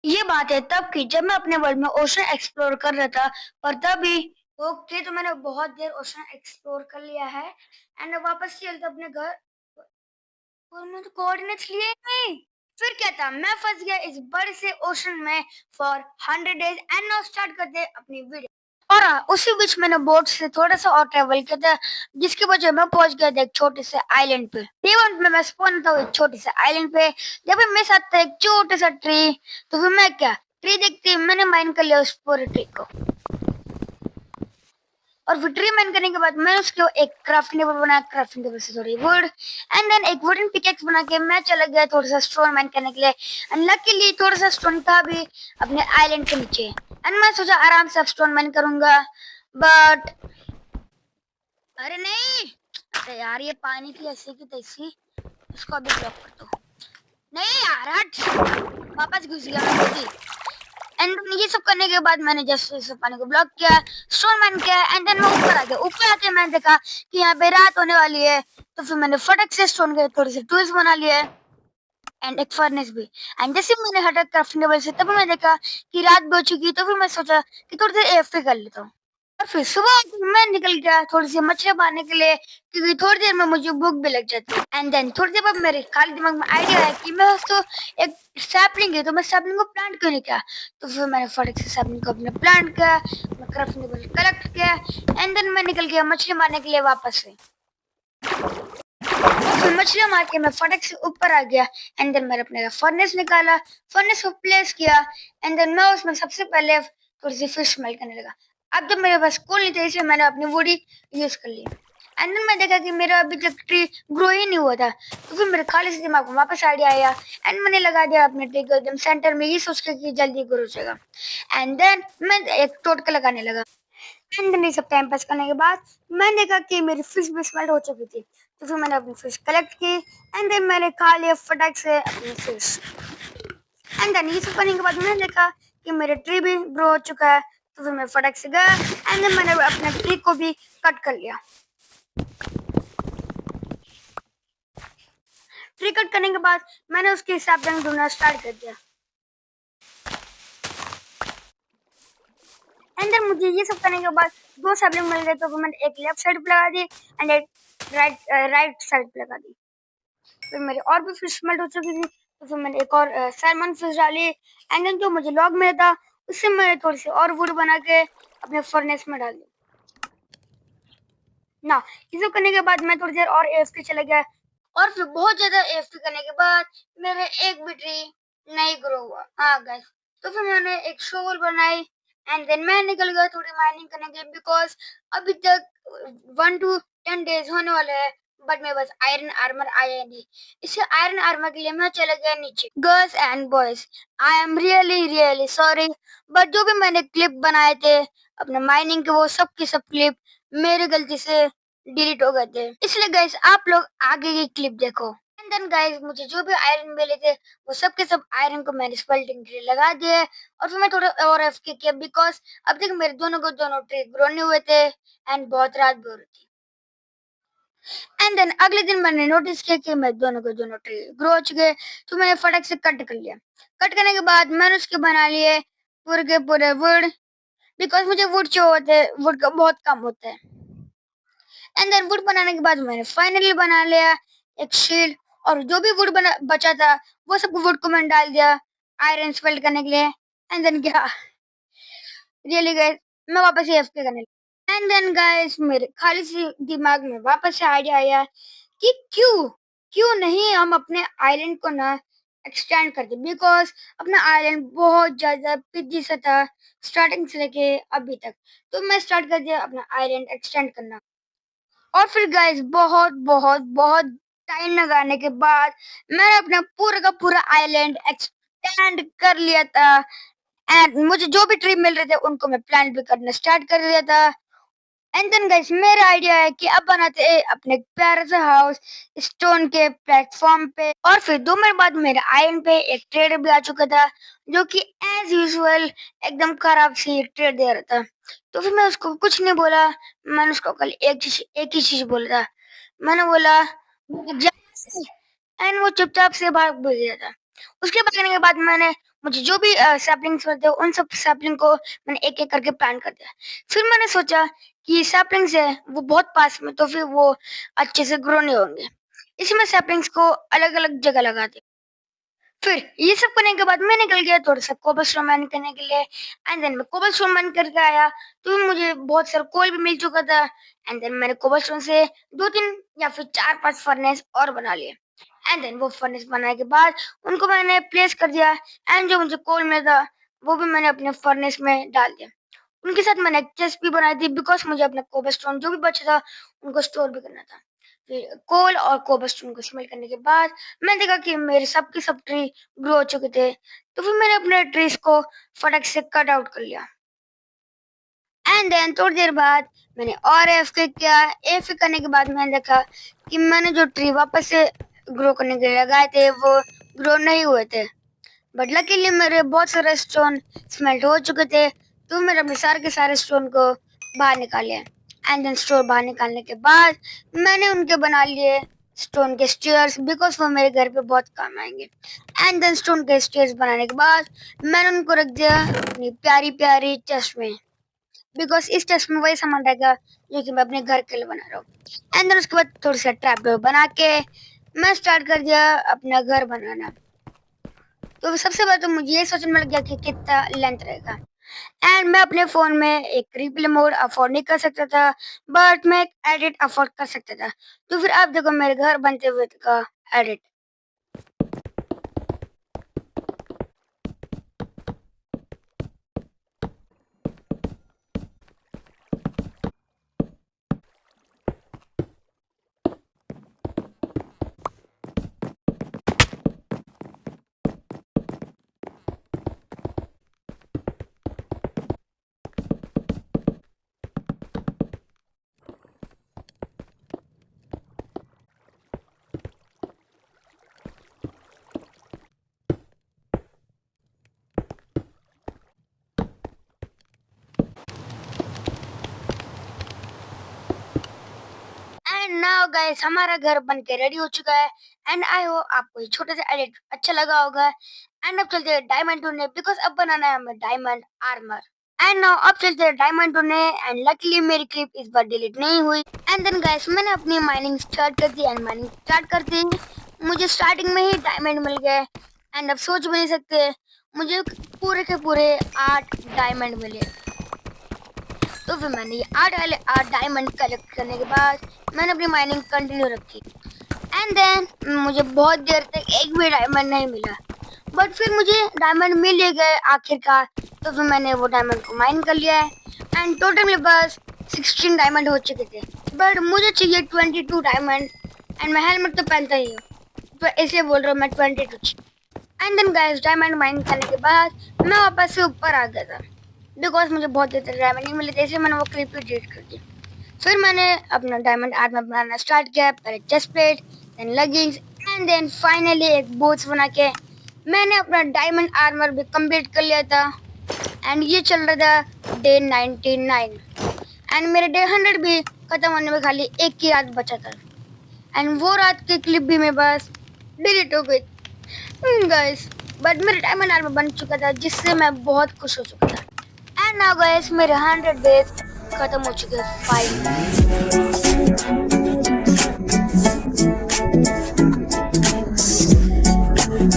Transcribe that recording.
ये बात है तब की जब मैं अपने वर्ल्ड में ओशन एक्सप्लोर कर रहा था और तभी ओके तो मैंने बहुत देर ओशन एक्सप्लोर कर लिया है एंड वापस चलते अपने घर और मैंने तो कोऑर्डिनेट्स लिए ही नहीं। फिर क्या था मैं फंस गया इस बड़े से ओशन में for 100 days and now start करते हैं अपनी वीडियो। और उसी बीच मैंने बोट से थोड़ा सा और ट्रेवल किया था जिसकी वजह मैं पहुंच गया था एक छोटे से आइलैंड पे। डे वन में मैं स्पॉन था एक छोटे से आइलैंड पे जब भी मेरे साथ था एक छोटा सा ट्री। तो फिर मैं क्या ट्री देखती मैंने माइन कर लिया उस पूरे ट्री को और फिर ट्री माइन करने के बाद मैंने उसके एक क्राफ्टिंग टेबल बनाया क्राफ्टिंग टेबल से थोड़ी वुड एंड देन एक वुडन पिकेक्स बना के मैं चला गया थोड़ा सा स्टोन माइन करने के लिए एंड लकीली थोड़ा सा स्टोन था भी अपने आइलैंड के नीचे एंड मैं सोचा आराम से अब स्टोन माइन करूंगा बट अरे नहीं। अरे यार ये पानी की ऐसी की तैसी इसको अभी ब्लॉक कर दो। नहीं यार हट वापस घुस गया मैं खुद ही। एंड ये सब करने के बाद मैंने जस्ट इस पानी को ब्लॉक किया स्टोन मैन किया एंड देन मैं ऊपर आ गया। ऊपर आके मैंने देखा कि यहाँ पे रात होने वाली है तो फिर मैंने फटक से स्टोन के थोड़े से टूल्स बना लिए एंड एक फर्नेस भी। एंड जैसे मैंने हटा क्राफ्टिंग टेबल से तब मैं देखा कि रात भी हो चुकी तो फिर मैं सोचा कि थोड़ी देर एएफके कर लेता हूँ। और फिर सुबह मैं निकल गया थोड़ी सी मछलियां मारने के लिए क्योंकि थोड़ी देर में मुझे भूख भी लग जाती है। एंड देन थोड़ी देर बाद मेरे खाली दिमाग में आइडिया है कि मैं तो एक सैपलिंग है तो मैं सैपलिंग को प्लांट क्यों नहीं किया। तो फिर मैंने फटक से सैपलिंग को अपने प्लांट किया मैं क्राफ्टिंग टेबल कलेक्ट किया एंड देन मैं निकल गया मछली मारने के लिए वापस से। फिर मछलियां मार के मैं फटक से ऊपर आ गया एंड देन मैंने अपने फर्नेस निकाला फर्नेस को प्लेस किया एंड देन मैं उसमें सबसे पहले थोड़ी सी फिश स्मेल करने लगा। अब जब मेरे पास कोल नहीं था इसलिए मैंने अपनी वुडी यूज कर ली एंड देन मैं देखा कि मेरा अभी तक ट्री ग्रो ही नहीं हुआ था। तो फिर मेरे खाली से दिमाग में वापस आइडिया आया एंड मैंने लगा दिया अपने ट्री को एकदम सेंटर में ये सोच के कि जल्दी ग्रो हो जाएगा एंड देन मैं एक टोटका लगाने लगा। एंड नहीं सब टाइम पास करने के बाद मैंने देखा कि मेरी फिश भी स्मेल्ट हो चुकी थी। तो फिर मैंने अपनी फिश कलेक्ट की एंड देन मैंने खा लिया फटाक से अपनी फिश एंड देन ये सब करने के बाद मैंने देखा कि मेरा ट्री भी ग्रो हो चुका है। तो फिर मैं फटाक से गया एंड देन मैंने अपने ट्री को भी कट कर लिया। ट्री कट करने के बाद मैंने उसके हिसाब से ढूंढना स्टार्ट कर दिया एंड देन मुझे ये सब करने के बाद दो सैपलिंग मिल गए तो फिर मैंने एक लेफ्ट साइड पे लगा दी एंड एक राइट साइड पे लगा दी। फिर मेरी और भी फिश मेल्ट हो चुकी थी तो फिर मैंने एक और सैल्मन फिश डाली एंड देन जो मुझे लॉग मिला था उससे मैंने थोड़ी सी और वुड बना के अपने फर्नेस में डाल दी ना। ये सब करने के बाद मैं थोड़ी देर और एएफके चला गया और फिर बहुत ज्यादा एएफके करने के बाद मेरे एक भी ट्री नहीं ग्रो हुआ। हाँ गाइस तो फिर मैंने एक शोवल बनाई एंड देन मैं निकल गया थोड़ी माइनिंग करने के लिए बिकॉज अभी तक 1 to 10 डेज होने वाले हैं बट मेरे पास आयरन आर्मर आया नहीं। इसे आयरन आर्मर के लिए मैं चला गया नीचे। Girls and boys I am really really sorry but जो भी मैंने क्लिप बनाए थे अपने माइनिंग के वो सब की सब क्लिप मेरी गलती से डिलीट हो गए थे इसलिए गाइस आप लोग आगे की क्लिप देखो। एंड देन गाइस मुझे जो भी आयरन मिले थे वो सब के सब आयरन को मैंने स्मेल्टिंग के लिए लगा दिए और फिर मैं थोड़ा और एफके किया बिकॉज अब तक मेरे दोनों ट्री ग्रो नहीं हुए थे एंड बहुत रात भी हो रही थी। एंड देन अगले दिन मैंने नोटिस किया कि मेरे दोनों ट्री ग्रो हो चुके तो मैंने फटक से कट कर लिया। कट करने के बाद मैंने उसके बना लिए पूरे के पूरे वुड बिकॉज मुझे वुड चाहिए होते हैं वुड का बहुत कम होता है। एंड देन वुड बनाने के बाद मैंने फाइनली बना लिया एक शील्ड और जो भी वुड बना बचा था वो सब वुड को मैंने डाल दिया आयरन स्मेल्ट करने के लिए एंड देन क्या रियली गाइस मैं वापस एएफके करने लगा। एंड देन गाइस मेरे खाली सी दिमाग में वापस से आइडिया आया कि क्यों क्यों नहीं हम अपने आइलैंड को ना एक्सटेंड करते बिकॉज अपना आइलैंड बहुत ज्यादा पिजी सा था स्टार्टिंग से लेके अभी तक। तो मैं स्टार्ट कर दिया अपना आइलैंड एक्सटेंड करना और फिर गाइस बहुत बहुत बहुत टाइम लगाने के बाद मैंने अपना पूरा का पूरा आइलैंड एक्सटेंड कर लिया था एंड मुझे जो भी ट्री मिल रहे थे उनको मैं प्लांट भी करना स्टार्ट कर दिया था। एंड देन गाइस मेरा आइडिया है कि अब बनाते हैं अपने प्यारे से हाउस स्टोन के प्लेटफॉर्म पे। और फिर 2 महीने बाद मेरे आयरन पे एक ट्रेडर भी आ चुका था जो कि एज यूजुअल एकदम खराब सी ट्रेड दे रहा था। तो फिर मैं उसको कुछ नहीं बोला मैंने उसको कल एक ही चीज बोला था मैंने बोला एंड वो चुपचाप से भाग भी गया था। उसके भागने के बाद मैंने मुझे जो भी सैपलिंग्स मिलते हैं उन सब सैपलिंग को मैंने एक-एक करके प्लांट कर दिया। फिर मैंने सोचा कि सैपलिंग्स है वो बहुत पास में, तो फिर वो अच्छे से ग्रो नहीं होंगे। इसलिए मैं सैपलिंग्स को अलग-अलग जगह लगा दी। फिर ये सब करने के बाद मैं निकल गया थोड़ा-सा कोबलस्टोन माइनिंग करने के लिए, एंड देन मैं कोबलस्टोन माइन करके आया, तो मुझे बहुत सारा कोल भी मिल चुका था, एंड देन मैंने कोबलस्टोन से 2-3 या फिर 4-5 फर्नेस और बना लिए। एंड देन वो फर्नेस बनाने के बाद उनको मैंने प्लेस कर दिया, एंड जो मुझे कोल मिला था, वो भी मैंने अपने फर्नेस में डाल दिया। उनके साथ मैंने एक चेस्ट भी बनाई थी, बिकॉज़ मुझे अपना कोबलस्टोन जो भी बचा था, उनको स्टोर भी करना था। फिर कोल और कोबलस्टोन को स्मेल्ट करने के बाद मैंने देखा कि मेरे सब के सब ट्री ग्रो हो चुके थे, तो फिर मैंने अपने ट्रीज़ को फटाक से कट आउट कर लिया। एंड देन थोड़ी देर बाद मैंने और एएफके किया। एएफके करने के बाद मैंने देखा कि मैंने जो ट्री वापस से ग्रो करने के लिए लगाए थे, वो ग्रो नहीं हुए थे। बट लकीली मेरे बहुत सारे स्टोन स्मेल्ट हो चुके थे, तो मैंने अपने सारे के सारे स्टोन को बाहर निकाल लिया। एंड देन स्टोन बाहर निकालने के बाद मैंने उनके बना लिए स्टोन के स्टेयर्स, बिकॉज वो मेरे घर पे बहुत काम आएंगे। एंड देन स्टोन के स्टेयर्स बनाने के बाद मैंने उनको रख दिया अपनी प्यारी प्यारी चेस्ट में, बिकॉज इस चेस्ट में वही सामान रहेगा जो कि मैं अपने घर के लिए बना रहा हूँ। एंड देन उसके बाद थोड़ा सा ट्रैप डोर बना के मैं स्टार्ट कर दिया अपना घर बनाना। तो सबसे पहले तो मुझे ये सोचने में लग गया कि कितना लेंथ रहेगा, एंड मैं अपने फ़ोन में एक रिप्ले मोड अफ़ोर्ड नहीं कर सकता था, बट मैं एक एडिट अफ़ोर्ड कर सकता था। तो फिर आप देखो मेरे घर बनते हुए का एडिट। एंड नाउ गाइस हमारा घर बन के रेडी हो चुका है, एंड आई होप आपको ये छोटा सा एडिट अच्छा लगा होगा। एंड अब चलते हैं डायमंड ढूंढने, बिकॉज अब बनाना है हमें डायमंड आर्मर। एंड नाउ अब चलते हैं डायमंड ढूंढने, एंड लकीली मेरी क्लिप इस बार डिलीट नहीं हुई। एंड देन गाइस मैंने अपनी माइनिंग स्टार्ट कर दी, एंड माइनिंग स्टार्ट करते ही मुझे स्टार्टिंग में ही डायमंड मिल गए। एंड अब सोच भी नहीं सकते, मुझे पूरे के पूरे 8 डायमंड मिले। तो फिर मैंने ये 8 डायमंड कलेक्ट करने के बाद मैंने अपनी माइनिंग कंटिन्यू रखी, एंड देन मुझे बहुत देर तक एक भी डायमंड नहीं मिला, बट फिर मुझे डायमंड मिल ही गए आखिरकार। तो फिर मैंने वो डायमंड को माइन कर लिया है, एंड टोटल मेरे पास 16 डायमंड हो चुके थे, बट मुझे चाहिए 22 डायमंड, एंड मैं हेलमेट तो पहनता ही हूँ, तो इसलिए बोल रहा हूँ मैं 22। And then guys diamond mine करने के बाद मैं वापस से ऊपर आ गया था, बिकॉज मुझे बहुत देर तक डायमंड नहीं मिले थे, इसलिए मैंने वो क्लिप ही डिलीट कर दी। फिर मैंने अपना डायमंड आर्मर बनाना स्टार्ट किया, पहले chest plate, then leggings, and then finally एक बूट्स बना के मैंने अपना डायमंड आर्मर भी कंप्लीट कर लिया था। एंड ये चल रहा था डे 99, एंड मेरे डे 100 भी खत्म होने में खाली एक ही रात बचा था, एंड वो रात की क्लिप भी मेरे पास डिलीट हो गई गाइस। बट मेरा डायमंड आर्मर बन चुका था, जिससे मैं बहुत खुश हो चुका था। एंड नाउ गाइस मेरे 100 डेज खत्म हो चुके हैं फाइनली।